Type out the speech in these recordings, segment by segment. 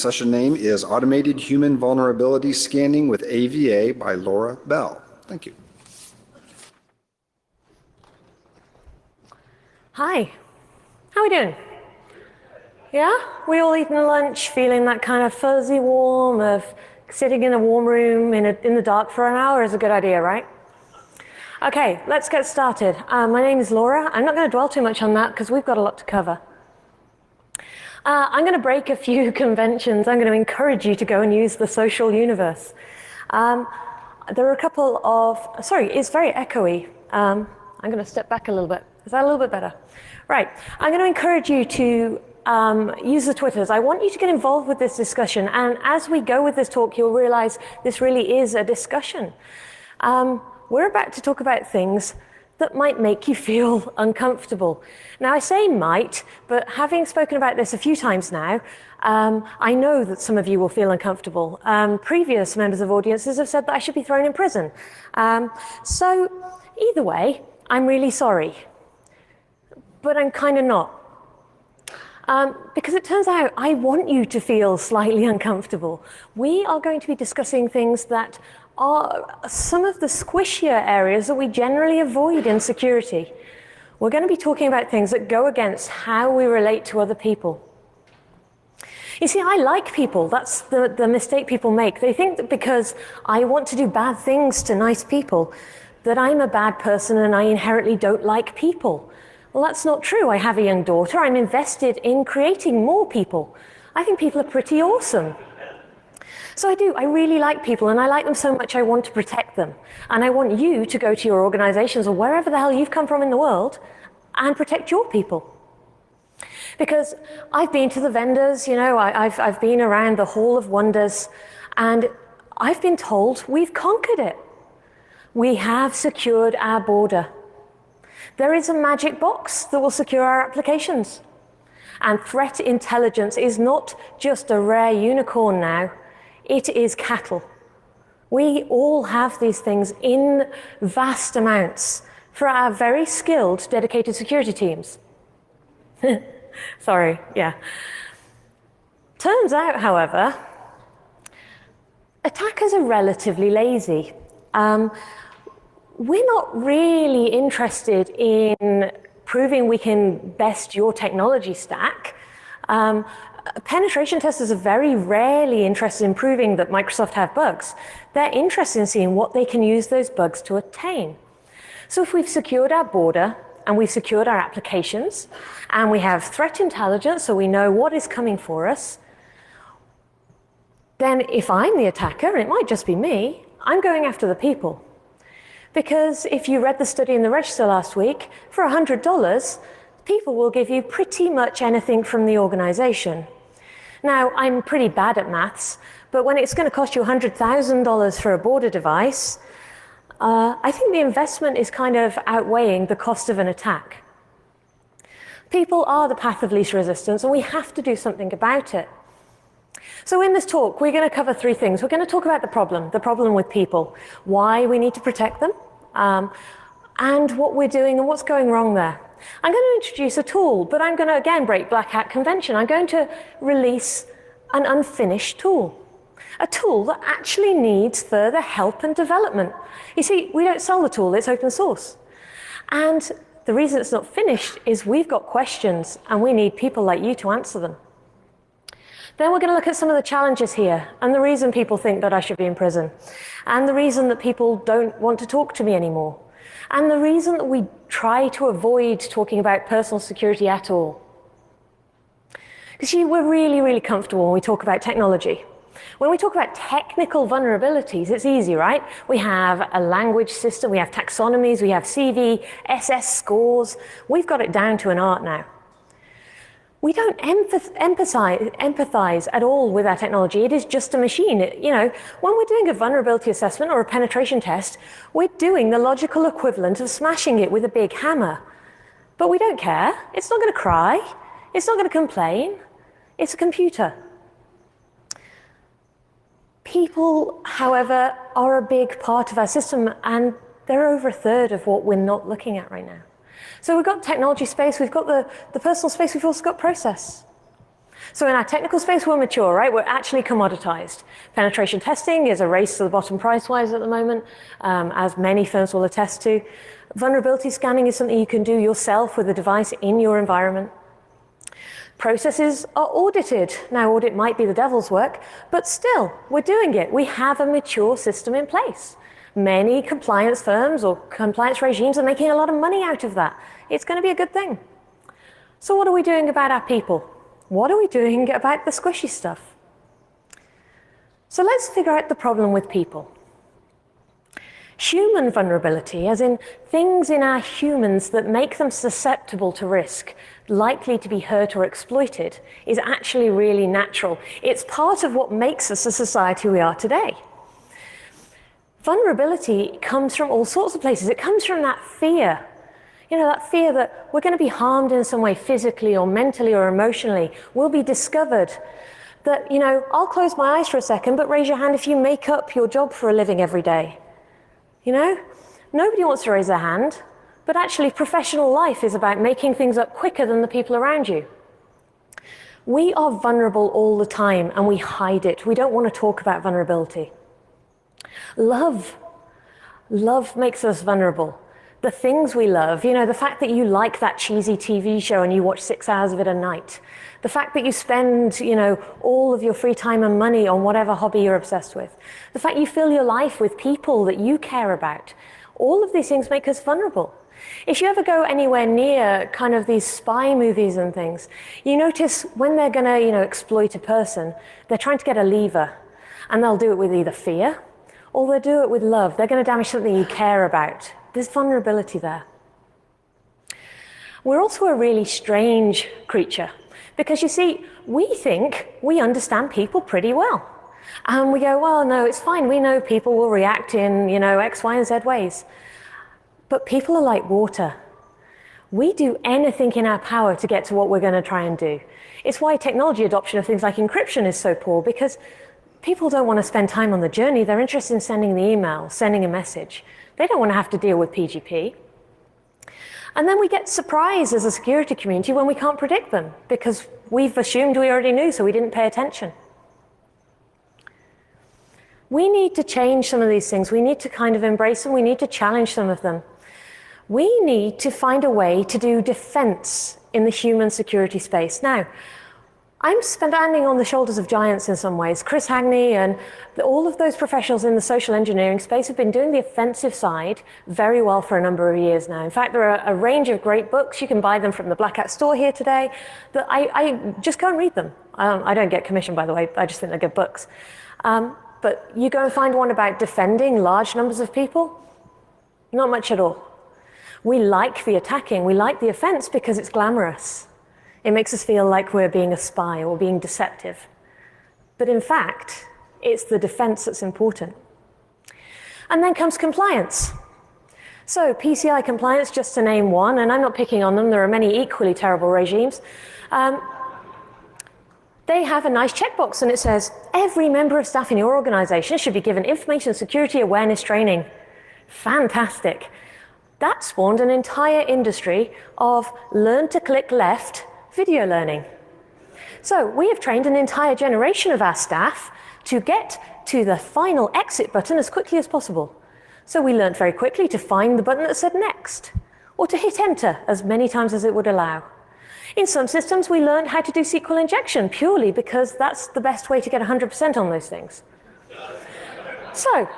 session name is Automated Human Vulnerability Scanning with AVA by Laura Bell. Thank you. Hi, how are we doing? Yeah? We all eating lunch, feeling that kind of fuzzy warm of sitting in a warm room in the dark for an hour is a good idea, right? Okay, let's get started. My name is Laura. I'm not going to dwell too much on that because we've got a lot to cover. I'm going to break a few conventions. I'm going to encourage you to go and use the social universe. There are a couple of, sorry, it's very echoey. I'm going to step back a little bit. Is that a little bit better? Right, I'm going to encourage you to use the Twitters. I want you to get involved with this discussion. And as we go with this talk, you'll realize this really is a discussion. We're about to talk about things that might make you feel uncomfortable. Now, I say might, but having spoken about this a few times now, I know that some of you will feel uncomfortable. Previous members of audiences have said that I should be thrown in prison. So either way, I'm really sorry. But I'm kind of not. Because it turns out I want you to feel slightly uncomfortable. We are going to be discussing things that are some of the squishier areas that we generally avoid in security. We're going to be talking about things that go against how we relate to other people. You see, I like people. That's the mistake people make. They think that because I want to do bad things to nice people, that I'm a bad person and I inherently don't like people. Well, that's not true. I have a young daughter. I'm invested in creating more people. I think people are pretty awesome. So I do. I really like people, and I like them so much I want to protect them. And I want you to go to your organizations or wherever the hell you've come from in the world and protect your people. Because I've been to the vendors, you know, I've been around the Hall of Wonders, and I've been told we've conquered it. We have secured our border. There is a magic box that will secure our applications. And threat intelligence is not just a rare unicorn now, it is cattle. We all have these things in vast amounts for our very skilled, dedicated security teams. Sorry, yeah. Turns out, however, attackers are relatively lazy. We're not really interested in proving we can best your technology stack. Penetration testers are very rarely interested in proving that Microsoft have bugs. They're interested in seeing what they can use those bugs to attain. So if we've secured our border and we've secured our applications and we have threat intelligence so we know what is coming for us, then if I'm the attacker, and it might just be me, I'm going after the people. Because if you read the study in the register last week, for $100, people will give you pretty much anything from the organization. Now, I'm pretty bad at maths, but when it's going to cost you $100,000 for a border device, I think the investment is kind of outweighing the cost of an attack. People are the path of least resistance, and we have to do something about it. So in this talk, we're going to cover three things. We're going to talk about the problem with people, why we need to protect them, and what we're doing and what's going wrong there. I'm going to introduce a tool, but I'm going to again break Black Hat convention. I'm going to release an unfinished tool, a tool that actually needs further help and development. You see, we don't sell the tool, it's open source. And the reason it's not finished is we've got questions and we need people like you to answer them. Then we're going to look at some of the challenges here and the reason people think that I should be in prison and the reason that people don't want to talk to me anymore and the reason that we try to avoid talking about personal security at all. Because we're really, really comfortable when we talk about technology. When we talk about technical vulnerabilities, it's easy, right? We have a language system, we have taxonomies, we have CV, SS scores. We've got it down to an art now. We don't empathize at all with our technology. It is just a machine. You know, when we're doing a vulnerability assessment or a penetration test, we're doing the logical equivalent of smashing it with a big hammer. But we don't care. It's not going to cry. It's not going to complain. It's a computer. People, however, are a big part of our system, and they're over a third of what we're not looking at right now. So we've got technology space, we've got the personal space, we've also got process. So in our technical space, we're mature, right? We're actually commoditized. Penetration testing is a race to the bottom price-wise at the moment, as many firms will attest to. Vulnerability scanning is something you can do yourself with a device in your environment. Processes are audited. Now, audit might be the devil's work, but still, we're doing it. We have a mature system in place. Many compliance firms or compliance regimes are making a lot of money out of that. It's going to be a good thing. So what are we doing about our people? What are we doing about the squishy stuff? So let's figure out the problem with people. Human vulnerability, as in things in our humans that make them susceptible to risk, likely to be hurt or exploited, is actually really natural. It's part of what makes us the society we are today. Vulnerability comes from all sorts of places. It comes from that fear. You know, that fear that we're going to be harmed in some way physically or mentally or emotionally. We'll be discovered. That, you know, I'll close my eyes for a second, but raise your hand if you make up your job for a living every day. You know, nobody wants to raise their hand, but actually professional life is about making things up quicker than the people around you. We are vulnerable all the time and we hide it. We don't want to talk about vulnerability. Love makes us vulnerable. The things we love, you know, the fact that you like that cheesy TV show and you watch 6 hours of it a night. The fact that you spend, you know, all of your free time and money on whatever hobby you're obsessed with. The fact you fill your life with people that you care about. All of these things make us vulnerable. If you ever go anywhere near kind of these spy movies and things, you notice when they're going to, you know, exploit a person, they're trying to get a lever. And they'll do it with either fear or they'll do it with love. They're going to damage something you care about. There's vulnerability there. We're also a really strange creature because, you see, we think we understand people pretty well. And we go, well, no, it's fine. We know people will react in, you know, X, Y, and Z ways. But people are like water. We do anything in our power to get to what we're going to try and do. It's why technology adoption of things like encryption is so poor, because people don't want to spend time on the journey. They're interested in sending the email, sending a message. They don't want to have to deal with PGP. And then we get surprised as a security community when we can't predict them because we've assumed we already knew, so we didn't pay attention. We need to change some of these things. We need to kind of embrace them. We need to challenge some of them. We need to find a way to do defense in the human security space. Now, I'm standing on the shoulders of giants in some ways. Chris Hagney and all of those professionals in the social engineering space have been doing the offensive side very well for a number of years now. In fact, there are a range of great books. You can buy them from the Black Hat store here today. That I just go and read them. I don't get commission, by the way. I just think they're good books. But you go and find one about defending large numbers of people, not much at all. We like the attacking. We like the offense because it's glamorous. It makes us feel like we're being a spy or being deceptive. But in fact, it's the defense that's important. And then comes compliance. So PCI Compliance, just to name one, and I'm not picking on them, there are many equally terrible regimes. They have a nice checkbox and it says, every member of staff in your organization should be given information security awareness training. Fantastic. That spawned an entire industry of learn to click left video learning. So we have trained an entire generation of our staff to get to the final exit button as quickly as possible. So we learned very quickly to find the button that said next, or to hit enter as many times as it would allow. In some systems, we learned how to do SQL injection purely because that's the best way to get 100% on those things. So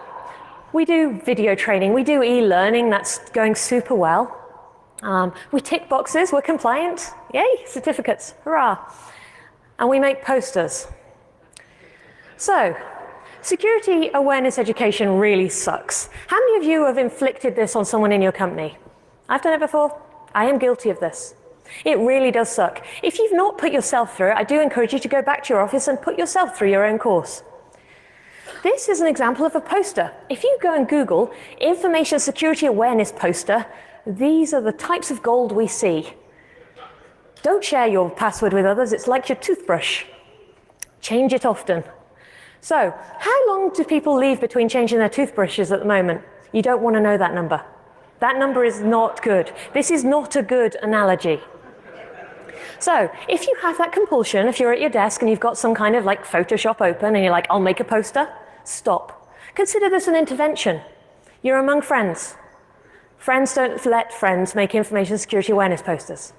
we do video training, we do e-learning, that's going super well. We tick boxes, we're compliant, yay, certificates, hurrah. And we make posters. So, security awareness education really sucks. How many of you have inflicted this on someone in your company? I've done it before. I am guilty of this. It really does suck. If you've not put yourself through it, I do encourage you to go back to your office and put yourself through your own course. This is an example of a poster. If you go and Google information security awareness poster, these are the types of gold we see. Don't share your password with others. It's like your toothbrush. Change it often. So, how long do people leave between changing their toothbrushes at the moment? You don't want to know that number. That number is not good. This is not a good analogy. So if you have that compulsion, if you're at your desk and you've got some kind of like Photoshop open and you're like, I'll make a poster, stop. Consider this an intervention. You're among friends. Friends don't let friends make information security awareness posters.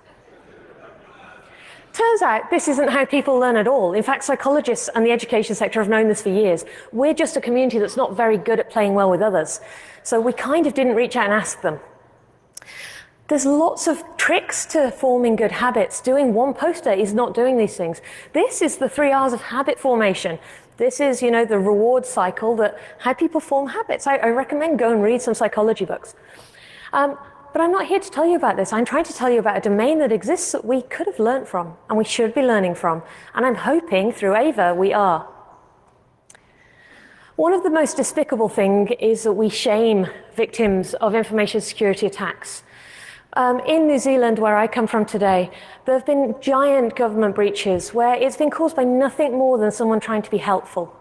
Turns out this isn't how people learn at all. In fact, psychologists and the education sector have known this for years. We're just a community that's not very good at playing well with others. So we kind of didn't reach out and ask them. There's lots of tricks to forming good habits. Doing one poster is not doing these things. This is the 3 R's of habit formation. This is, the reward cycle that how people form habits. I recommend go and read some psychology books. But I'm not here to tell you about this. I'm trying to tell you about a domain that exists that we could have learned from and we should be learning from. And I'm hoping through AVA we are. One of the most despicable things is that we shame victims of information security attacks. In New Zealand, where I come from today, there have been giant government breaches where it's been caused by nothing more than someone trying to be helpful.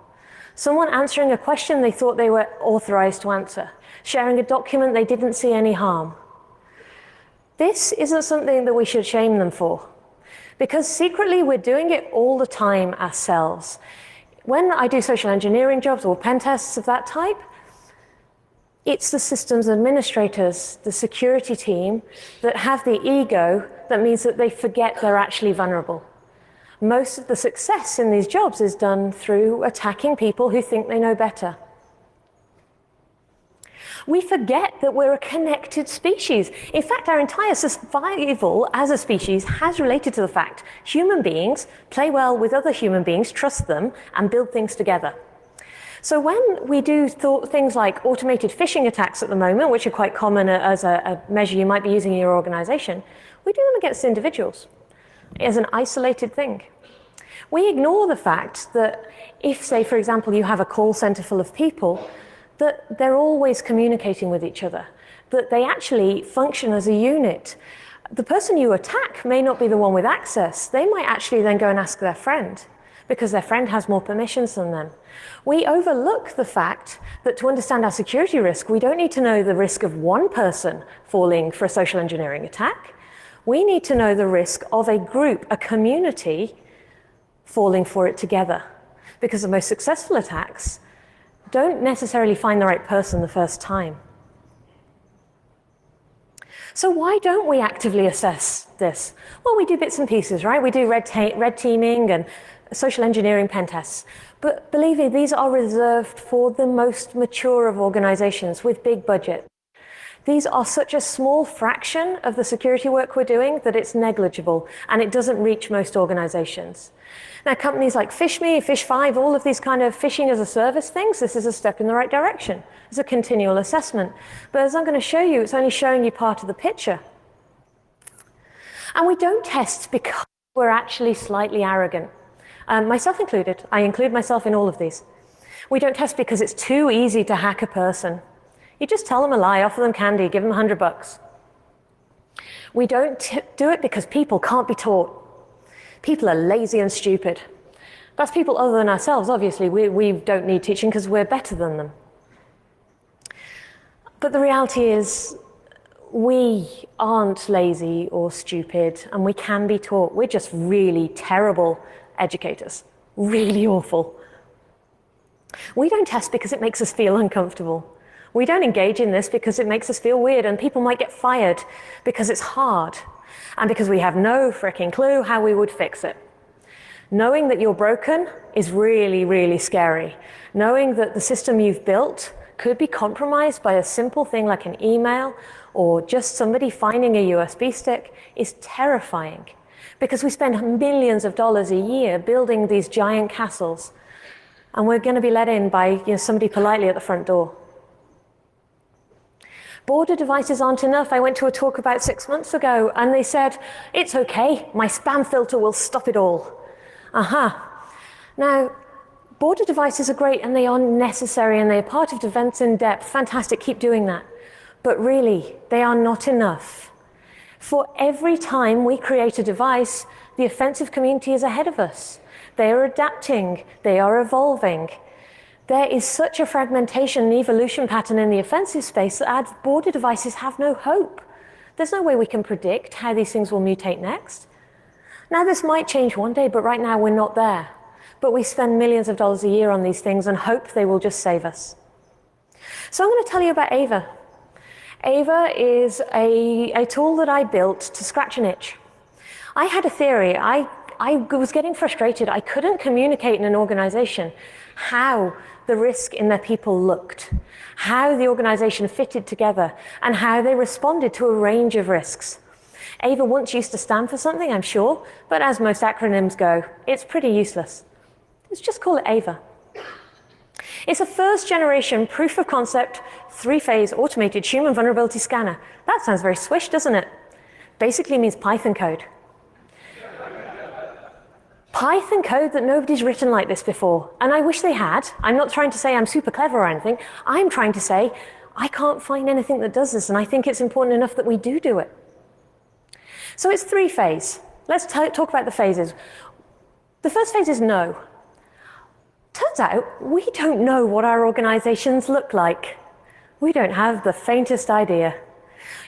Someone answering a question they thought they were authorized to answer, sharing a document they didn't see any harm. This isn't something that we should shame them for, because secretly we're doing it all the time ourselves. When I do social engineering jobs or pen tests of that type, it's the systems administrators, the security team, that have the ego that means that they forget they're actually vulnerable. Most of the success in these jobs is done through attacking people who think they know better. We forget that we're a connected species. In fact, our entire survival as a species has related to the fact human beings play well with other human beings, trust them, and build things together. So when we do things like automated phishing attacks at the moment, which are quite common as a measure you might be using in your organization, we do them against individuals as an isolated thing. We ignore the fact that if, say, for example, you have a call center full of people, that they're always communicating with each other, that they actually function as a unit. The person you attack may not be the one with access. They might actually then go and ask their friend, because their friend has more permissions than them. We overlook the fact that to understand our security risk, we don't need to know the risk of one person falling for a social engineering attack. We need to know the risk of a group, a community, falling for it together. Because the most successful attacks don't necessarily find the right person the first time. So why don't we actively assess this? Well, we do bits and pieces, right? We do red teaming and social engineering pen tests. But believe me, these are reserved for the most mature of organizations with big budget. These are such a small fraction of the security work we're doing that it's negligible and it doesn't reach most organizations. Now, companies like FishMe, Fish5, all of these kind of phishing as a service things, this is a step in the right direction. It's a continual assessment. But as I'm going to show you, it's only showing you part of the picture. And we don't test because we're actually slightly arrogant. Myself included. I include myself in all of these. We don't test because it's too easy to hack a person. You just tell them a lie, offer them candy, give them $100. We don't do it because people can't be taught. People are lazy and stupid. That's people other than ourselves, obviously. We don't need teaching because we're better than them. But the reality is, we aren't lazy or stupid, and we can be taught. We're just really terrible educators. Really awful. We don't test because it makes us feel uncomfortable. We don't engage in this because it makes us feel weird, and people might get fired because it's hard and because we have no fricking clue how we would fix it. Knowing that you're broken is really, really scary. Knowing that the system you've built could be compromised by a simple thing like an email or just somebody finding a USB stick is terrifying, because we spend millions of dollars a year building these giant castles, and we're going to be let in by somebody politely at the front door. Border devices aren't enough. I went to a talk about 6 months ago, and they said, it's okay, my spam filter will stop it all. Now, border devices are great, and they are necessary, and they are part of defense in depth. Fantastic, keep doing that. But really, they are not enough. For every time we create a device, the offensive community is ahead of us. They are adapting, they are evolving. There is such a fragmentation and evolution pattern in the offensive space that our border devices have no hope. There's no way we can predict how these things will mutate next. Now, this might change one day, but right now we're not there. But we spend millions of dollars a year on these things and hope they will just save us. So I'm going to tell you about AVA. AVA is a tool that I built to scratch an itch. I had a theory. I was getting frustrated. I couldn't communicate in an organization how the risk in their people looked, how the organization fitted together, and how they responded to a range of risks. AVA once used to stand for something, I'm sure, but as most acronyms go, it's pretty useless. Let's just call it AVA. It's a first-generation proof of concept, 3-phase automated human vulnerability scanner. That sounds very swish, doesn't it? Basically means Python code. Python code that nobody's written like this before. And I wish they had. I'm not trying to say I'm super clever or anything. I'm trying to say I can't find anything that does this, and I think it's important enough that we do it. So it's 3-phase. Let's talk about the phases. The first phase is no. Turns out we don't know what our organizations look like. We don't have the faintest idea.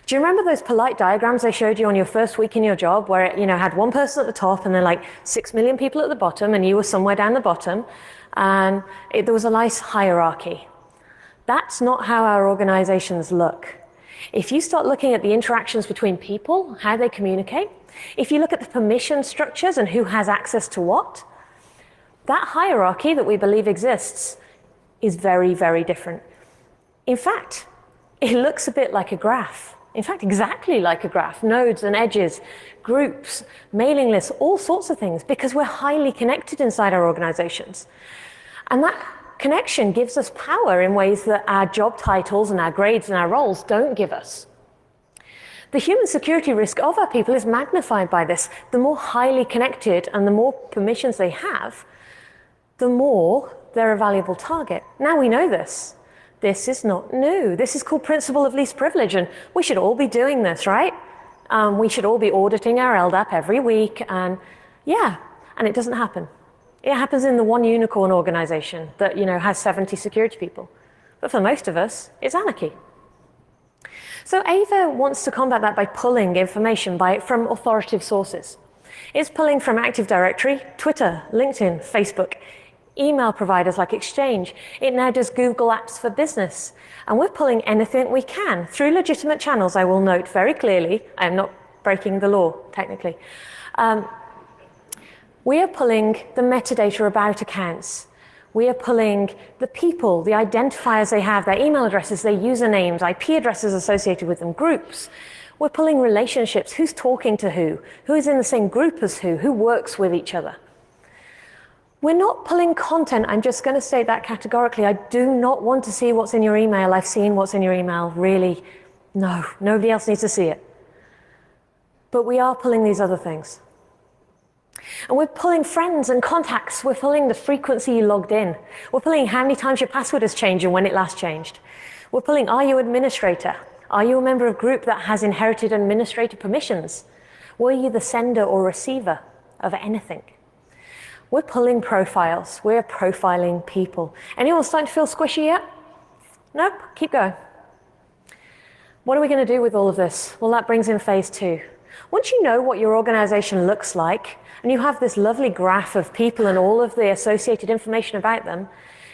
Do you remember those polite diagrams I showed you on your first week in your job where it had one person at the top and then like 6 million people at the bottom and you were somewhere down the bottom and there was a nice hierarchy? That's not how our organizations look. If you start looking at the interactions between people, how they communicate, if you look at the permission structures and who has access to what, that hierarchy that we believe exists is very, very different. In fact, it looks a bit like a graph. In fact, exactly like a graph. Nodes and edges, groups, mailing lists, all sorts of things, because we're highly connected inside our organizations. And that connection gives us power in ways that our job titles and our grades and our roles don't give us. The human security risk of our people is magnified by this. The more highly connected and the more permissions they have, the more they're a valuable target. Now we know this. This is not new. This is called principle of least privilege, and we should all be doing this, right? We should all be auditing our LDAP every week, and it doesn't happen. It happens in the one unicorn organization that has 70 security people. But for most of us, it's anarchy. So AVA wants to combat that by pulling information from authoritative sources. It's pulling from Active Directory, Twitter, LinkedIn, Facebook, email providers like Exchange. It now does Google Apps for Business. And we're pulling anything we can through legitimate channels, I will note very clearly. I am not breaking the law, technically. We are pulling the metadata about accounts. We are pulling the people, the identifiers they have, their email addresses, their usernames, IP addresses associated with them, groups. We're pulling relationships, who's talking to who is in the same group as who works with each other. We're not pulling content. I'm just going to state that categorically. I do not want to see what's in your email. I've seen what's in your email. Really, no, nobody else needs to see it. But we are pulling these other things. And we're pulling friends and contacts. We're pulling the frequency you logged in. We're pulling how many times your password has changed and when it last changed. We're pulling, are you administrator? Are you a member of a group that has inherited administrator permissions? Were you the sender or receiver of anything? We're pulling profiles. We're profiling people. Anyone starting to feel squishy yet? Nope, keep going. What are we going to do with all of this? Well, that brings in phase 2. Once you know what your organization looks like, and you have this lovely graph of people and all of the associated information about them,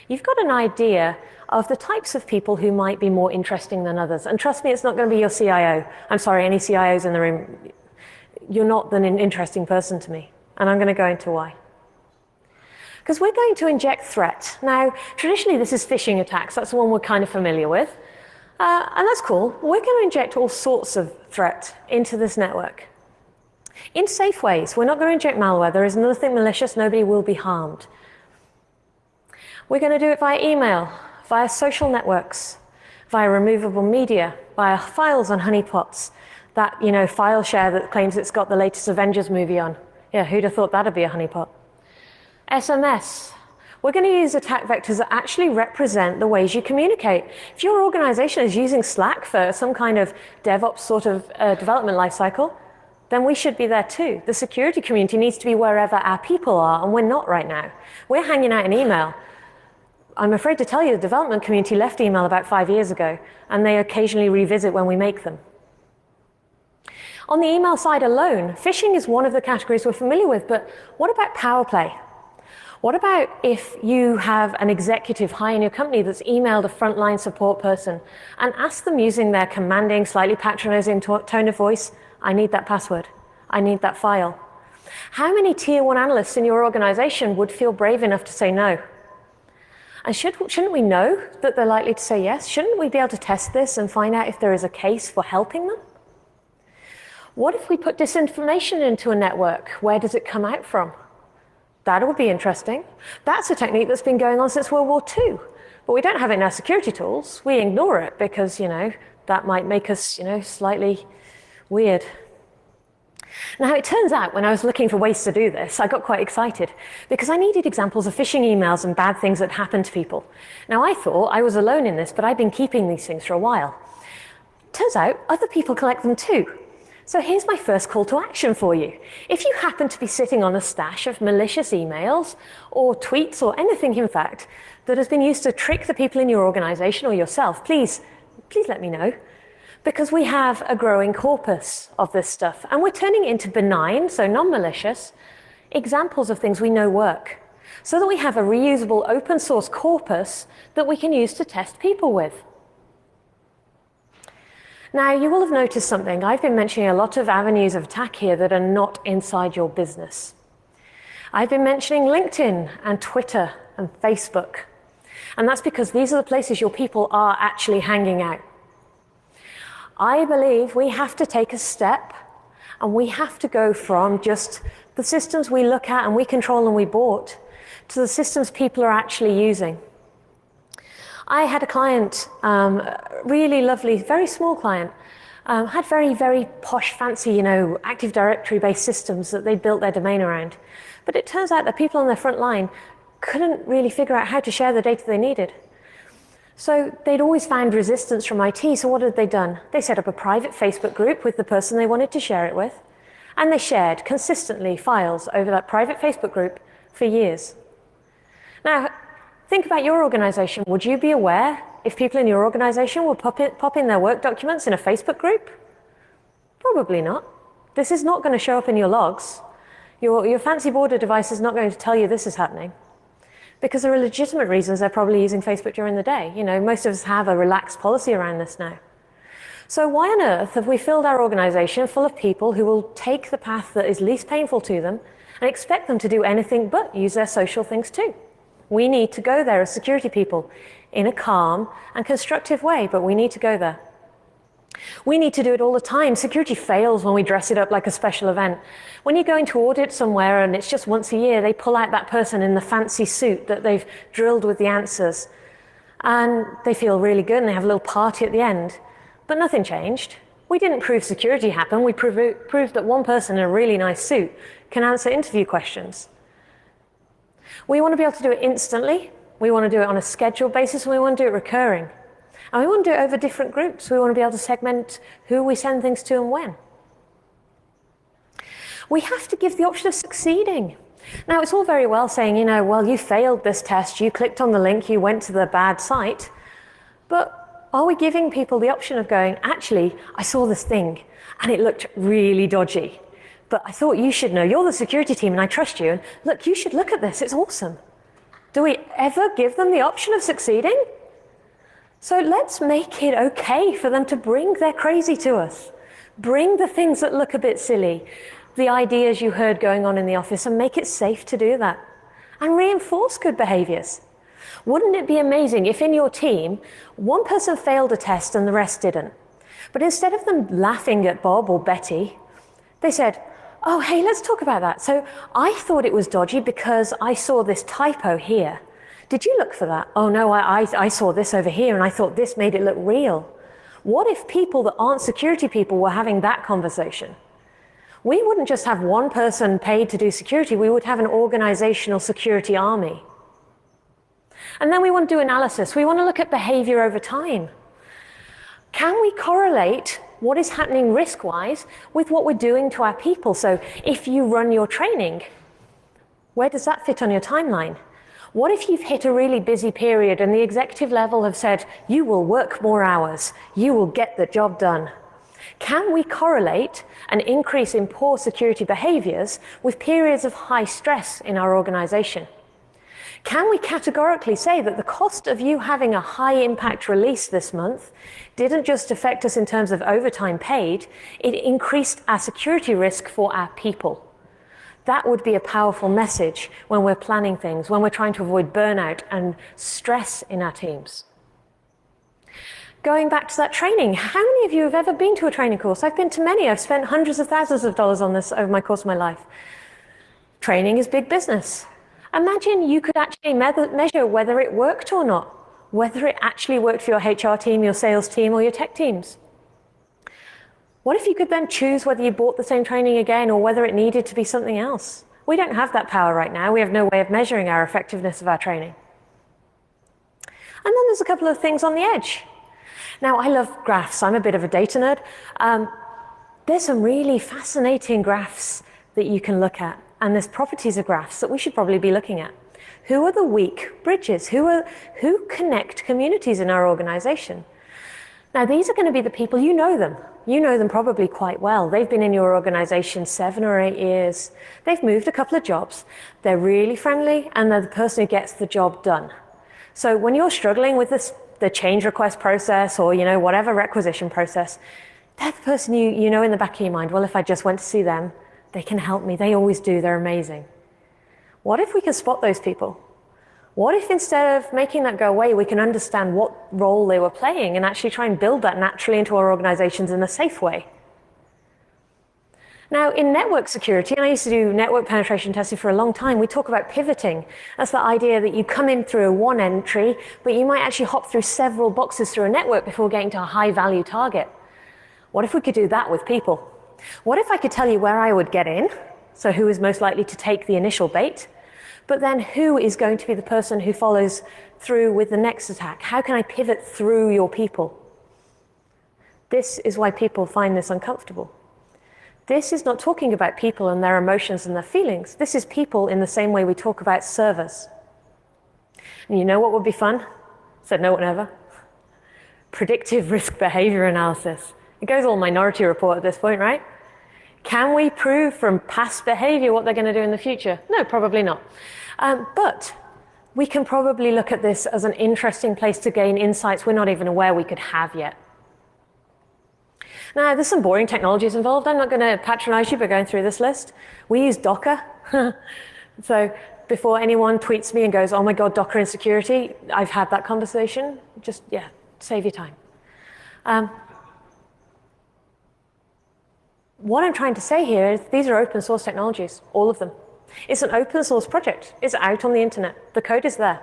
you've got an idea of the types of people who might be more interesting than others. And trust me, it's not going to be your CIO. I'm sorry, any CIOs in the room, you're not an interesting person to me. And I'm going to go into why. Because we're going to inject threat. Now, traditionally, this is phishing attacks. That's the one we're kind of familiar with. And that's cool. We're going to inject all sorts of threat into this network. In safe ways. We're not going to inject malware. There is nothing malicious. Nobody will be harmed. We're going to do it via email, via social networks, via removable media, via files on honeypots. That, file share that claims it's got the latest Avengers movie on. Yeah, who'd have thought that'd be a honeypot? SMS. We're going to use attack vectors that actually represent the ways you communicate. If your organization is using Slack for some kind of DevOps sort of development lifecycle, then we should be there too. The security community needs to be wherever our people are, and we're not right now. We're hanging out in email. I'm afraid to tell you, the development community left email about 5 years ago, and they occasionally revisit when we make them. On the email side alone, phishing is one of the categories we're familiar with, but what about power play? What about if you have an executive high in your company that's emailed a frontline support person and asked them using their commanding, slightly patronizing tone of voice, I need that password, I need that file. How many tier 1 analysts in your organization would feel brave enough to say no? And shouldn't we know that they're likely to say yes? Shouldn't we be able to test this and find out if there is a case for helping them? What if we put disinformation into a network? Where does it come out from? That would be interesting. That's a technique that's been going on since World War II. But we don't have it in our security tools. We ignore it because, that might make us, slightly weird. Now, it turns out when I was looking for ways to do this, I got quite excited because I needed examples of phishing emails and bad things that happened to people. Now, I thought I was alone in this, but I've been keeping these things for a while. Turns out other people collect them too. So here's my first call to action for you. If you happen to be sitting on a stash of malicious emails or tweets or anything, in fact, that has been used to trick the people in your organization or yourself, please let me know. Because we have a growing corpus of this stuff, and we're turning it into benign, so non-malicious, examples of things we know work, so that we have a reusable open source corpus that we can use to test people with. Now, you will have noticed something. I've been mentioning a lot of avenues of attack here that are not inside your business. I've been mentioning LinkedIn and Twitter and Facebook, and that's because these are the places your people are actually hanging out. I believe we have to take a step and we have to go from just the systems we look at and we control and we bought to the systems people are actually using. I had a client, really lovely, very small client, had very, very posh, fancy, Active Directory-based systems that they built their domain around. But it turns out that people on their front line couldn't really figure out how to share the data they needed. So they'd always found resistance from IT, so what had they done? They set up a private Facebook group with the person they wanted to share it with, and they shared consistently files over that private Facebook group for years. Now, think about your organization. Would you be aware if people in your organization would pop in their work documents in a Facebook group? Probably not. This is not going to show up in your logs. Your fancy border device is not going to tell you this is happening. Because there are legitimate reasons they're probably using Facebook during the day. Most of us have a relaxed policy around this now. So why on earth have we filled our organization full of people who will take the path that is least painful to them and expect them to do anything but use their social things too? We need to go there as security people in a calm and constructive way, but we need to go there. We need to do it all the time. Security fails when we dress it up like a special event. When you go into audit somewhere and it's just once a year, they pull out that person in the fancy suit that they've drilled with the answers. And they feel really good and they have a little party at the end. But nothing changed. We didn't prove security happened. We proved that one person in a really nice suit can answer interview questions. We want to be able to do it instantly. We want to do it on a scheduled basis, and we want to do it recurring. And we want to do it over different groups. We want to be able to segment who we send things to and when. We have to give the option of succeeding. Now, it's all very well saying, well, you failed this test, you clicked on the link, you went to the bad site. But are we giving people the option of going, actually, I saw this thing and it looked really dodgy, but I thought you should know, you're the security team and I trust you, and look, you should look at this, it's awesome. Do we ever give them the option of succeeding? So let's make it okay for them to bring their crazy to us. Bring the things that look a bit silly, the ideas you heard going on in the office, and make it safe to do that. And reinforce good behaviours. Wouldn't it be amazing if in your team, one person failed a test and the rest didn't? But instead of them laughing at Bob or Betty, they said, oh, hey, let's talk about that. So I thought it was dodgy because I saw this typo here. Did you look for that? Oh no, I saw this over here and I thought this made it look real. What if people that aren't security people were having that conversation? We wouldn't just have one person paid to do security, we would have an organizational security army. And then we want to do analysis. We want to look at behavior over time. Can we correlate what is happening risk-wise with what we're doing to our people? So if you run your training, where does that fit on your timeline? What if you've hit a really busy period and the executive level have said, you will work more hours, you will get the job done? Can we correlate an increase in poor security behaviours with periods of high stress in our organisation? Can we categorically say that the cost of you having a high impact release this month didn't just affect us in terms of overtime paid, it increased our security risk for our people? That would be a powerful message when we're planning things, when we're trying to avoid burnout and stress in our teams. Going back to that training, how many of you have ever been to a training course? I've been to many. I've spent hundreds of thousands of dollars on this over my course of my life. Training is big business. Imagine you could actually measure whether it worked or not, whether it actually worked for your HR team, your sales team, or your tech teams. What if you could then choose whether you bought the same training again or whether it needed to be something else? We don't have that power right now. We have no way of measuring our effectiveness of our training. And then there's a couple of things on the edge. Now, I love graphs. I'm a bit of a data nerd. There's some really fascinating graphs that you can look at, and there's properties of graphs that we should probably be looking at. Who are the weak bridges? Who connect communities in our organization? Now, these are going to be the people, you know them. You know them probably quite well. They've been in your organization 7 or 8 years. They've moved a couple of jobs. They're really friendly, and they're the person who gets the job done. So when you're struggling with the change request process or, whatever requisition process, they're the person you know in the back of your mind, well, if I just went to see them, they can help me. They always do. They're amazing. What if we can spot those people? What if instead of making that go away, we can understand what role they were playing and actually try and build that naturally into our organizations in a safe way? Now, in network security, and I used to do network penetration testing for a long time, we talk about pivoting. That's the idea that you come in through one entry, but you might actually hop through several boxes through a network before getting to a high-value target. What if we could do that with people? What if I could tell you where I would get in, so who is most likely to take the initial bait, but then who is going to be the person who follows through with the next attack? How can I pivot through your people? This is why people find this uncomfortable. This is not talking about people and their emotions and their feelings. This is people in the same way we talk about servers. And you know what would be fun? Said no one ever. Predictive risk behavior analysis. It goes all Minority Report at this point, right? Can we prove from past behavior what they're going to do in the future? No, probably not. But we can probably look at this as an interesting place to gain insights we're not even aware we could have yet. Now, there's some boring technologies involved. I'm not going to patronize you by going through this list. We use Docker. So before anyone tweets me and goes, oh my God, Docker insecurity, I've had that conversation. Just, save your time. What I'm trying to say here is these are open source technologies, all of them. It's an open source project. It's out on the internet. The code is there.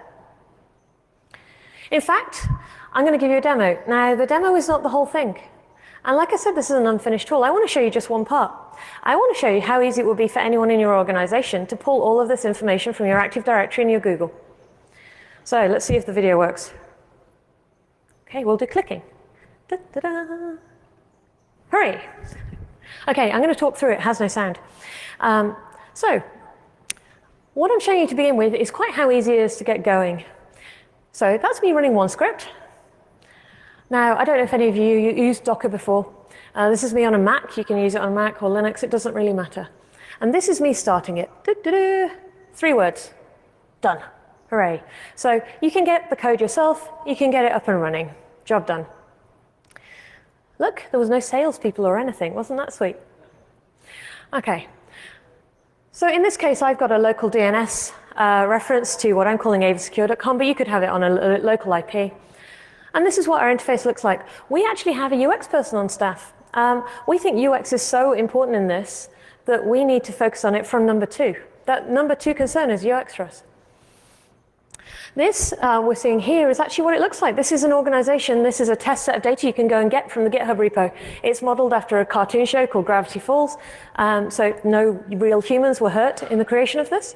In fact, I'm going to give you a demo. Now, the demo is not the whole thing. And like I said, this is an unfinished tool. I want to show you just one part. I want to show you how easy it would be for anyone in your organization to pull all of this information from your Active Directory and your Google. So let's see if the video works. Okay, we'll do clicking. Da-da-da. Hooray. Okay, I'm going to talk through it. It has no sound. So what I'm showing you to begin with is quite how easy it is to get going. So that's me running one script. Now, I don't know if any of you used Docker before. This is me on a Mac. You can use it on Mac or Linux. It doesn't really matter. And this is me starting it. 3 words. Done. Hooray. So you can get the code yourself. You can get it up and running. Job done. Look, there was no salespeople or anything. Wasn't that sweet? Okay. So in this case, I've got a local DNS reference to what I'm calling avasecure.com, but you could have it on a local IP. And this is what our interface looks like. We actually have a UX person on staff. We think UX is so important in this that we need to focus on it from number 2. That number 2 concern is UX for us. This we're seeing here is actually what it looks like. This is an organization. This is a test set of data you can go and get from the GitHub repo. It's modeled after a cartoon show called Gravity Falls. So no real humans were hurt in the creation of this.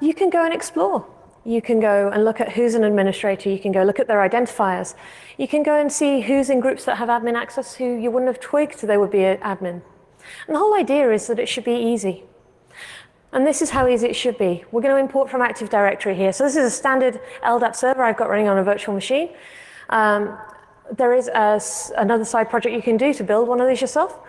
You can go and explore. You can go and look at who's an administrator. You can go look at their identifiers. You can go and see who's in groups that have admin access who you wouldn't have twigged they would be an admin. And the whole idea is that it should be easy. And this is how easy it should be. We're going to import from Active Directory here. So this is a standard LDAP server I've got running on a virtual machine. there is another side project you can do to build one of these yourself.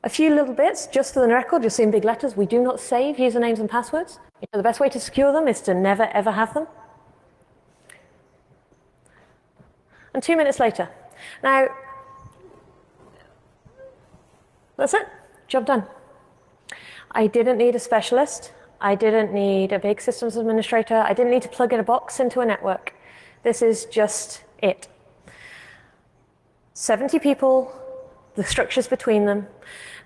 A few little bits, just for the record, you'll see in big letters, we do not save usernames and passwords. You know, the best way to secure them is to never, ever have them. And 2 minutes later. Now, that's it, job done. I didn't need a specialist. I didn't need a big systems administrator. I didn't need to plug in a box into a network. This is just it. 70 people, the structures between them.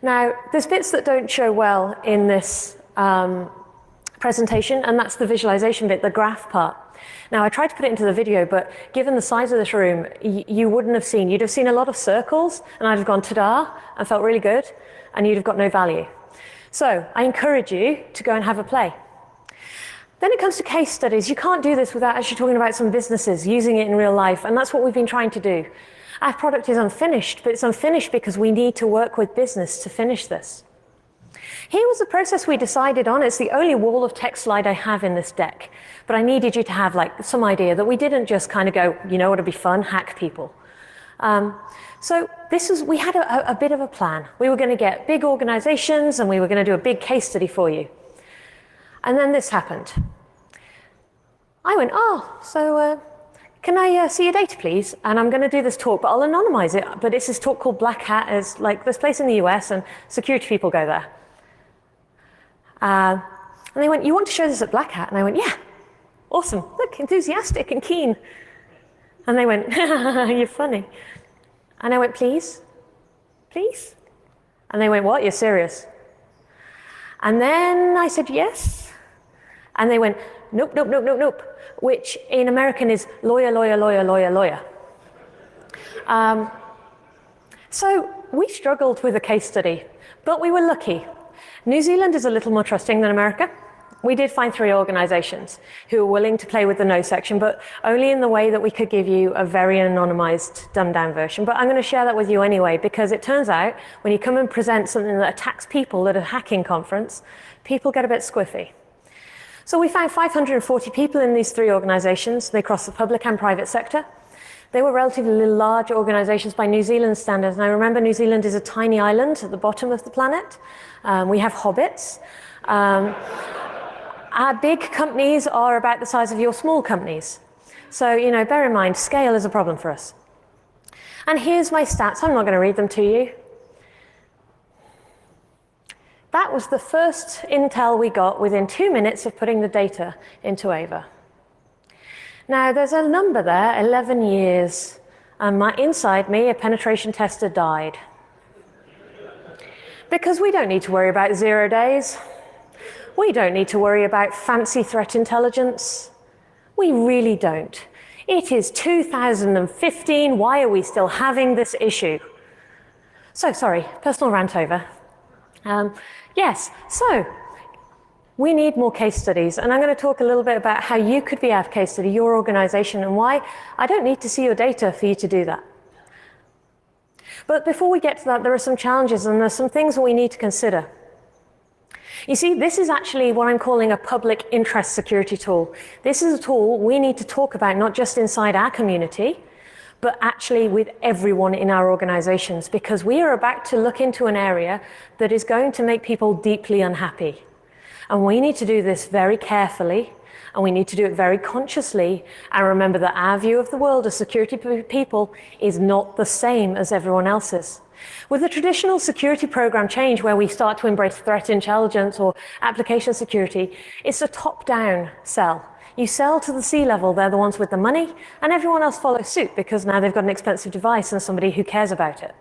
Now, there's bits that don't show well in this presentation, and that's the visualization bit, the graph part. Now, I tried to put it into the video, but given the size of this room, you wouldn't have seen. You'd have seen a lot of circles, and I'd have gone, ta-da, and felt really good, and you'd have got no value. So I encourage you to go and have a play. Then it comes to case studies. You can't do this without actually talking about some businesses using it in real life, and that's what we've been trying to do. Our product is unfinished, but it's unfinished because we need to work with business to finish this. Here was the process we decided on. It's the only wall of text slide I have in this deck, but I needed you to have like some idea that we didn't just kind of go, you know what would be fun, hack people. So we had a bit of a plan. We were going to get big organizations and we were going to do a big case study for you. And then this happened. I went, can I see your data, please? And I'm going to do this talk, but I'll anonymize it. But it's this talk called Black Hat. It's like this place in the US, and security people go there. And they went, you want to show this at Black Hat? And I went, yeah, awesome. Look, enthusiastic and keen. And they went, you're funny. And I went, please? Please? And they went, what? You're serious? And then I said, yes. And they went, nope, nope, nope, nope, nope, which in American is lawyer, lawyer, lawyer, lawyer, lawyer. So we struggled with a case study, but we were lucky. New Zealand is a little more trusting than America. We did find 3 organizations who were willing to play with the no section, but only in the way that we could give you a very anonymized, dumbed down version. But I'm going to share that with you anyway, because it turns out when you come and present something that attacks people at a hacking conference, people get a bit squiffy. So we found 540 people in these 3 organizations. They crossed the public and private sector. They were relatively large organizations by New Zealand standards. And I remember New Zealand is a tiny island at the bottom of the planet. We have hobbits. Our big companies are about the size of your small companies. So, you know, bear in mind, scale is a problem for us. And here's my stats. I'm not going to read them to you. That was the first intel we got within 2 minutes of putting the data into AVA. Now, there's a number there, 11 years, and inside me, a penetration tester died. Because we don't need to worry about 0 days. We don't need to worry about fancy threat intelligence. We really don't. It is 2015. Why are we still having this issue? So, sorry, personal rant over. Yes, so we need more case studies, and I'm going to talk a little bit about how you could be our case study, your organization, and why I don't need to see your data for you to do that. But before we get to that, there are some challenges, and there's some things that we need to consider. You see, this is actually what I'm calling a public interest security tool. This is a tool we need to talk about not just inside our community, but actually with everyone in our organizations, because we are about to look into an area that is going to make people deeply unhappy. And we need to do this very carefully, and we need to do it very consciously, and remember that our view of the world as security people is not the same as everyone else's. With the traditional security program change, where we start to embrace threat intelligence or application security, it's a top-down sell. You sell to the C-level, they're the ones with the money, and everyone else follows suit because now they've got an expensive device and somebody who cares about it.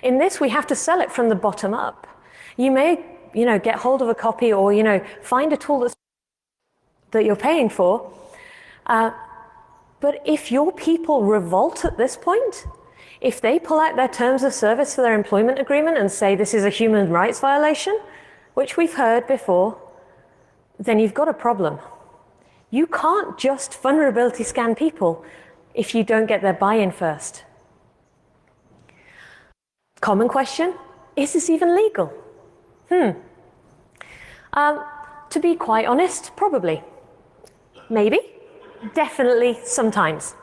In this, we have to sell it from the bottom up. You may, get hold of a copy or, find a tool that you're paying for. But if your people revolt at this point, if they pull out their terms of service for their employment agreement and say this is a human rights violation, which we've heard before, then you've got a problem. You can't just vulnerability scan people if you don't get their buy-in first. Common question, is this even legal? To be quite honest, probably. Maybe. Definitely sometimes.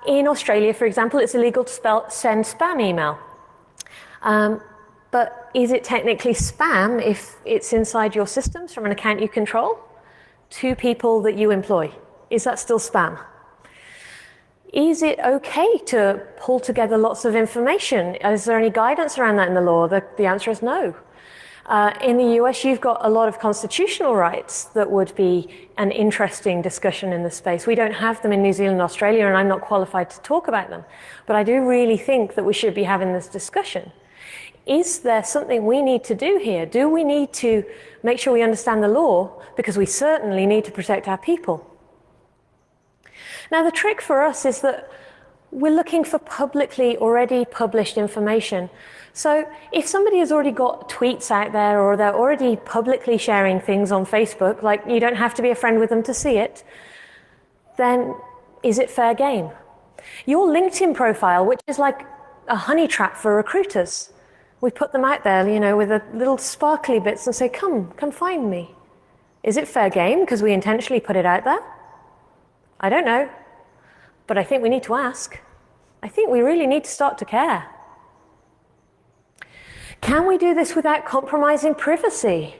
In Australia, for example, it's illegal to send spam email. But is it technically spam if it's inside your systems from an account you control to people that you employ? Is that still spam? Is it okay to pull together lots of information? Is there any guidance around that in the law? The answer is no. In the US, you've got a lot of constitutional rights that would be an interesting discussion in this space. We don't have them in New Zealand and Australia, and I'm not qualified to talk about them. But I do really think that we should be having this discussion. Is there something we need to do here? Do we need to make sure we understand the law? Because we certainly need to protect our people. Now, the trick for us is that we're looking for publicly already published information. So if somebody has already got tweets out there, or they're already publicly sharing things on Facebook, like you don't have to be a friend with them to see it, then is it fair game? Your LinkedIn profile, which is like a honey trap for recruiters, we put them out there, you know, with the little sparkly bits and say, come find me. Is it fair game because we intentionally put it out there? I don't know, but I think we need to ask. I think we really need to start to care. Can we do this without compromising privacy?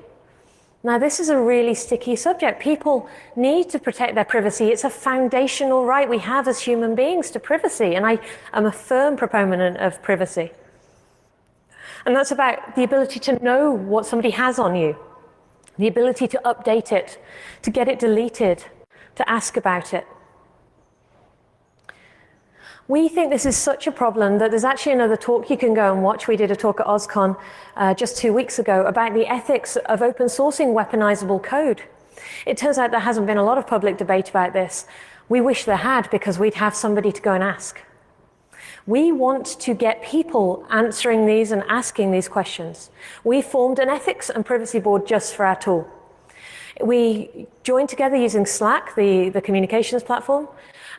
Now, this is a really sticky subject. People need to protect their privacy. It's a foundational right we have as human beings to privacy, and I am a firm proponent of privacy. And that's about the ability to know what somebody has on you, the ability to update it, to get it deleted, to ask about it. We think this is such a problem that there's actually another talk you can go and watch. We did a talk at OSCON just 2 weeks ago about the ethics of open sourcing weaponizable code. It turns out there hasn't been a lot of public debate about this. We wish there had, because we'd have somebody to go and ask. We want to get people answering these and asking these questions. We formed an ethics and privacy board just for our tool. We joined together using Slack, the communications platform,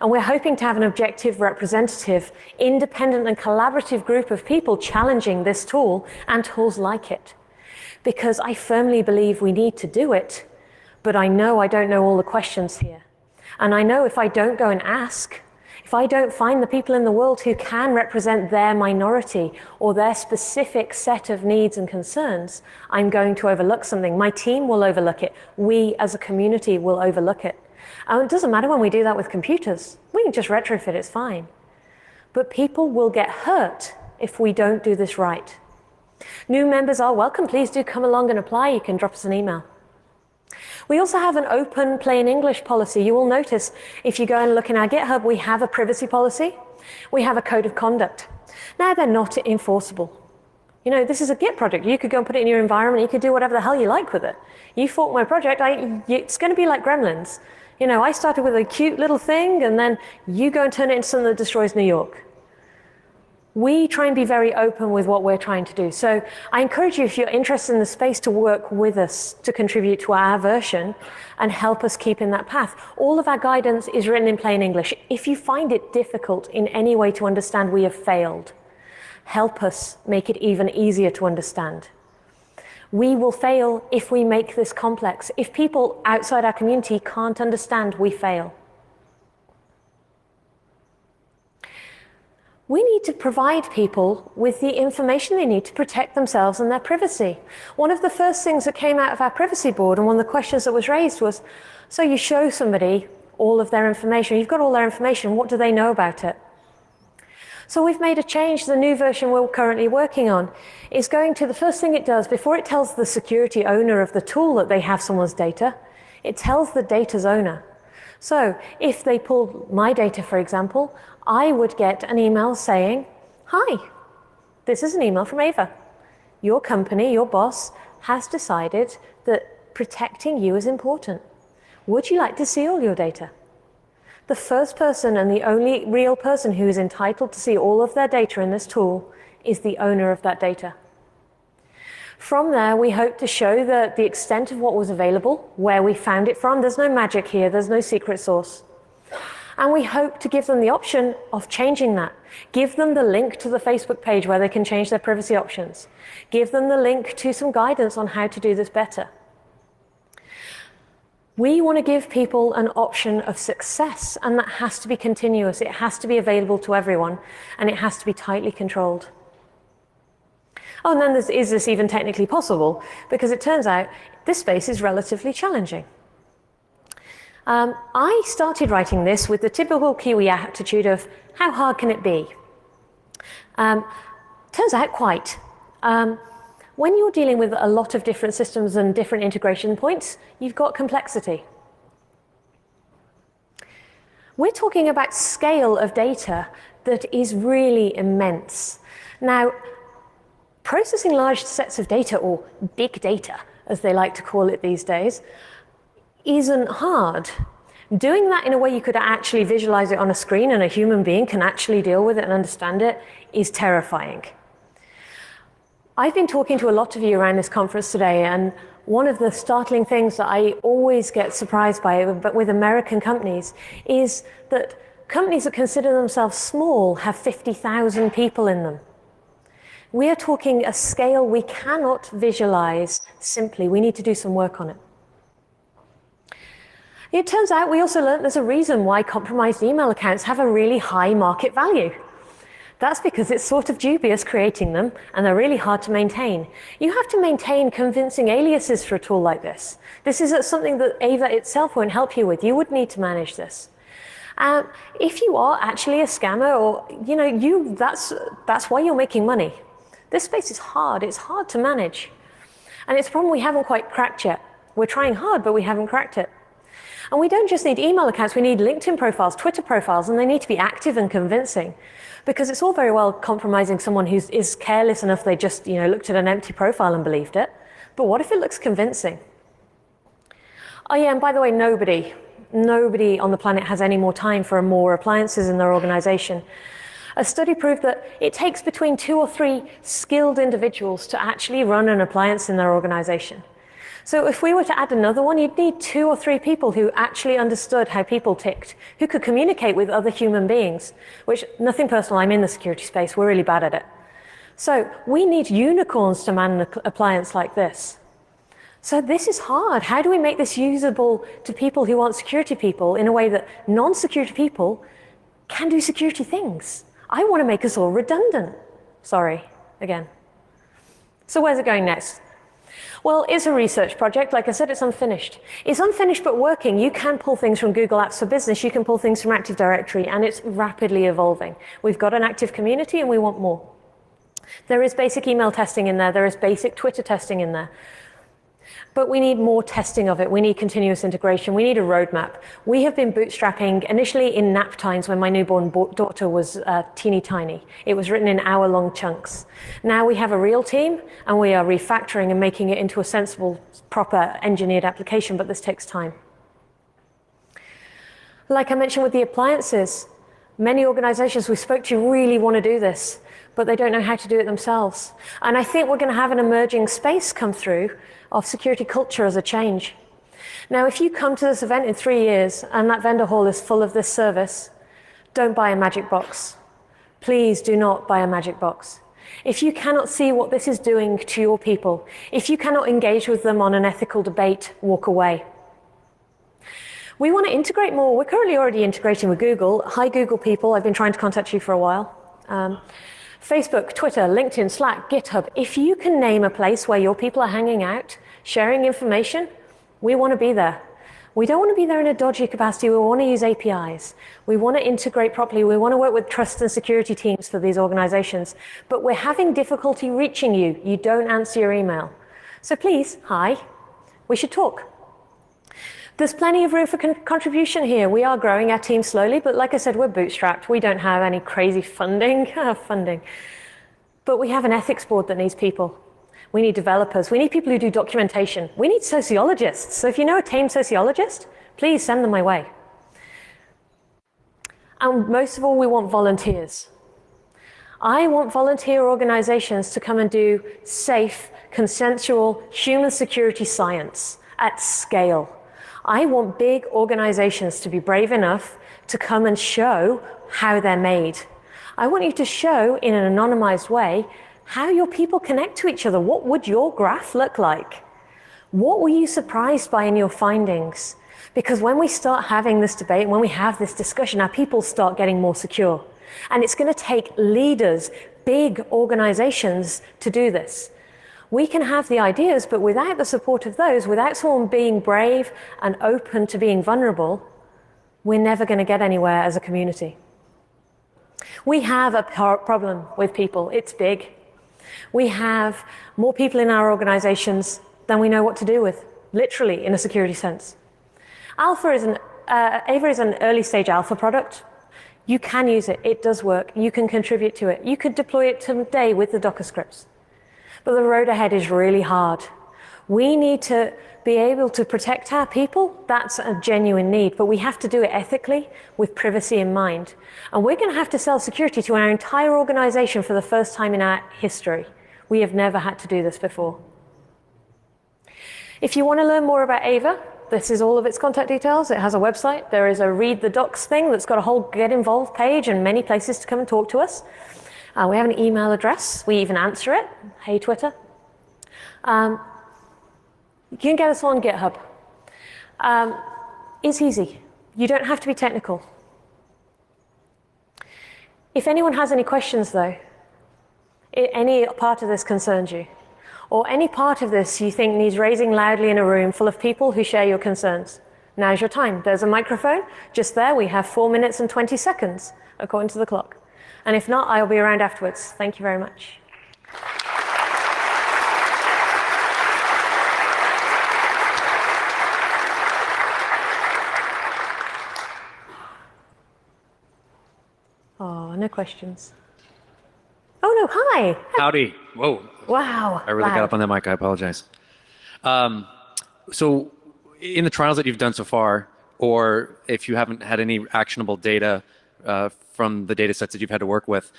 and we're hoping to have an objective, representative, independent and collaborative group of people challenging this tool and tools like it. Because I firmly believe we need to do it, but I know I don't know all the questions here. And I know if I don't go and ask, if I don't find the people in the world who can represent their minority or their specific set of needs and concerns, I'm going to overlook something. My team will overlook it. We as a community will overlook it. And it doesn't matter when we do that with computers. We can just retrofit, it's fine. But people will get hurt if we don't do this right. New members are welcome. Please do come along and apply. You can drop us an email. We also have an open plain English policy. You will notice if you go and look in our GitHub, we have a privacy policy. We have a code of conduct. Now, they're not enforceable. You know, this is a Git project. You could go and put it in your environment. You could do whatever the hell you like with it. You fork my project, it's going to be like Gremlins. You know, I started with a cute little thing, and then you go and turn it into something that destroys New York. We try and be very open with what we're trying to do. So I encourage you, if you're interested in the space, to work with us to contribute to our version and help us keep in that path. All of our guidance is written in plain English. If you find it difficult in any way to understand, we have failed. Help us make it even easier to understand. We will fail if we make this complex. If people outside our community can't understand, we fail. We need to provide people with the information they need to protect themselves and their privacy. One of the first things that came out of our privacy board, and one of the questions that was raised was, so you show somebody all of their information, you've got all their information, what do they know about it? So we've made a change. The new version we're currently working on is going to, the first thing it does, before it tells the security owner of the tool that they have someone's data, it tells the data's owner. So if they pull my data, for example, I would get an email saying, hi, this is an email from AVA. Your company, your boss, has decided that protecting you is important. Would you like to see all your data? The first person and the only real person who is entitled to see all of their data in this tool is the owner of that data. From there, we hope to show the extent of what was available, where we found it from. There's no magic here, there's no secret source. And we hope to give them the option of changing that. Give them the link to the Facebook page where they can change their privacy options. Give them the link to some guidance on how to do this better. We want to give people an option of success, and that has to be continuous. It has to be available to everyone, and it has to be tightly controlled. Oh, and then is this even technically possible? Because it turns out this space is relatively challenging. I started writing this with the typical Kiwi attitude of, how hard can it be? Turns out quite. When you're dealing with a lot of different systems and different integration points, you've got complexity. We're talking about scale of data that is really immense. Now, processing large sets of data, or big data, as they like to call it these days, isn't hard. Doing that in a way you could actually visualize it on a screen and a human being can actually deal with it and understand it is terrifying. I've been talking to a lot of you around this conference today, and one of the startling things that I always get surprised by, but with American companies, is that companies that consider themselves small have 50,000 people in them. We are talking a scale we cannot visualize simply. We need to do some work on it. It turns out we also learned there's a reason why compromised email accounts have a really high market value. That's because it's sort of dubious creating them, and they're really hard to maintain. You have to maintain convincing aliases for a tool like this. This is something that AVA itself won't help you with. You would need to manage this. If you are actually a scammer, or that's why you're making money. This space is hard. It's hard to manage, and it's a problem we haven't quite cracked yet. We're trying hard, but we haven't cracked it. And we don't just need email accounts. We need LinkedIn profiles, Twitter profiles, and they need to be active and convincing. Because it's all very well compromising someone who is careless enough they just looked at an empty profile and believed it. But what if it looks convincing? Oh yeah, and by the way, nobody on the planet has any more time for more appliances in their organization. A study proved that it takes between 2 or 3 skilled individuals to actually run an appliance in their organization. So if we were to add another one, you'd need 2 or 3 people who actually understood how people ticked, who could communicate with other human beings, which, nothing personal, I'm in the security space, we're really bad at it. So we need unicorns to man an appliance like this. So this is hard. How do we make this usable to people who aren't security people in a way that non-security people can do security things? I want to make us all redundant. Sorry, again. So where's it going next? Well, it's a research project. Like I said, it's unfinished. It's unfinished but working. You can pull things from Google Apps for Business. You can pull things from Active Directory, and it's rapidly evolving. We've got an active community, and we want more. There is basic email testing in there. There is basic Twitter testing in there. But we need more testing of it. We need continuous integration. We need a roadmap. We have been bootstrapping initially in nap times when my newborn daughter was teeny tiny. It was written in hour-long chunks. Now we have a real team, and we are refactoring and making it into a sensible, proper engineered application, but this takes time. Like I mentioned with the appliances, many organizations we spoke to really want to do this, but they don't know how to do it themselves. And I think we're going to have an emerging space come through of security culture as a change. Now, if you come to this event in 3 years and that vendor hall is full of this service, don't buy a magic box. Please do not buy a magic box. If you cannot see what this is doing to your people, if you cannot engage with them on an ethical debate, walk away. We want to integrate more. We're currently already integrating with Google. Hi, Google people. I've been trying to contact you for a while. Facebook, Twitter, LinkedIn, Slack, GitHub. If you can name a place where your people are hanging out, sharing information, we want to be there. We don't want to be there in a dodgy capacity. We want to use APIs. We want to integrate properly. We want to work with trust and security teams for these organizations. But we're having difficulty reaching you. You don't answer your email. So please, hi, we should talk. There's plenty of room for contribution here. We are growing our team slowly, but like I said, we're bootstrapped. We don't have any crazy funding. But we have an ethics board that needs people. We need developers. We need people who do documentation. We need sociologists. So if you know a tame sociologist, please send them my way. And most of all, we want volunteers. I want volunteer organizations to come and do safe, consensual human security science at scale. I want big organizations to be brave enough to come and show how they're made. I want you to show in an anonymized way how your people connect to each other. What would your graph look like? What were you surprised by in your findings? Because when we start having this debate, when we have this discussion, our people start getting more secure. And it's going to take leaders, big organizations, to do this. We can have the ideas, but without the support of those, without someone being brave and open to being vulnerable, we're never going to get anywhere as a community. We have a problem with people. It's big. We have more people in our organizations than we know what to do with, literally in a security sense. AVA is an early stage alpha product. You can use it. It does work. You can contribute to it. You could deploy it today with the Docker scripts. But the road ahead is really hard. We need to be able to protect our people. That's a genuine need, but we have to do it ethically with privacy in mind. And we're going to have to sell security to our entire organization for the first time in our history. We have never had to do this before. If you want to learn more about AVA, this is all of its contact details. It has a website. There is a read the docs thing that's got a whole get involved page and many places to come and talk to us. We have an email address. We even answer it. Hey, Twitter. You can get us on GitHub. It's easy. You don't have to be technical. If anyone has any questions, though, any part of this concerns you, or any part of this you think needs raising loudly in a room full of people who share your concerns, now's your time. There's a microphone just there. We have 4 minutes and 20 seconds, according to the clock. And if not, I'll be around afterwards. Thank you very much. Oh, no questions. Oh, no, hi. Howdy. Whoa. Wow. I really got up on that mic. I apologize. So in the trials that you've done so far, or if you haven't had any actionable data from the data sets that you've had to work with,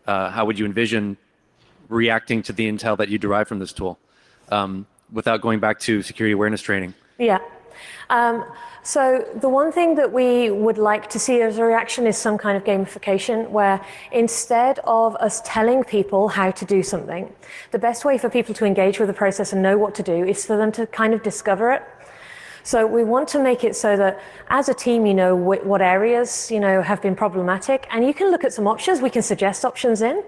how would you envision reacting to the intel that you derive from this tool without going back to security awareness training? Yeah. So the one thing that we would like to see as a reaction is some kind of gamification where instead of us telling people how to do something, the best way for people to engage with the process and know what to do is for them to kind of discover it. So we want to make it so that as a team, you know what areas, have been problematic, and you can look at some options. We can suggest options in.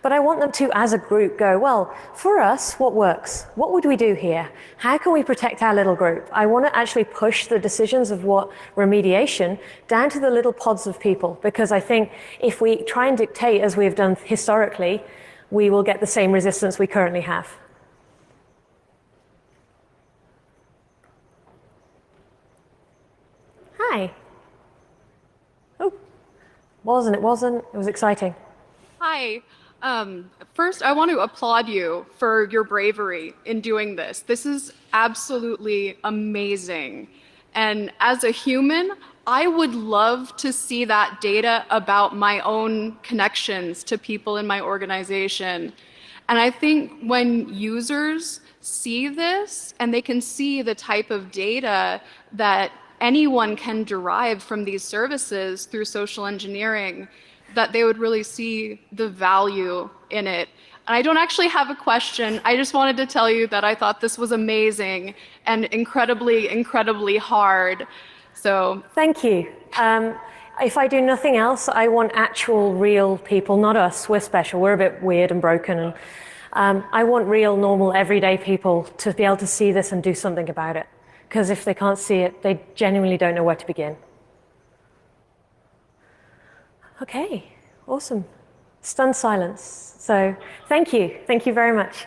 But I want them to, as a group, go, well, for us, what works? What would we do here? How can we protect our little group? I want to actually push the decisions of what remediation down to the little pods of people, because I think if we try and dictate as we have done historically, we will get the same resistance we currently have. Hi. Oh, it wasn't. It was exciting. Hi. First, I want to applaud you for your bravery in doing this. This is absolutely amazing. And as a human, I would love to see that data about my own connections to people in my organization. And I think when users see this and they can see the type of data that anyone can derive from these services through social engineering, that they would really see the value in it. And I don't actually have a question. I just wanted to tell you that I thought this was amazing and incredibly, incredibly hard. So thank you. If I do nothing else, I want actual, real people, not us. We're special. We're a bit weird and broken. And I want real, normal, everyday people to be able to see this and do something about it. Because if they can't see it, they genuinely don't know where to begin. Okay, awesome. Stunned silence. So thank you very much.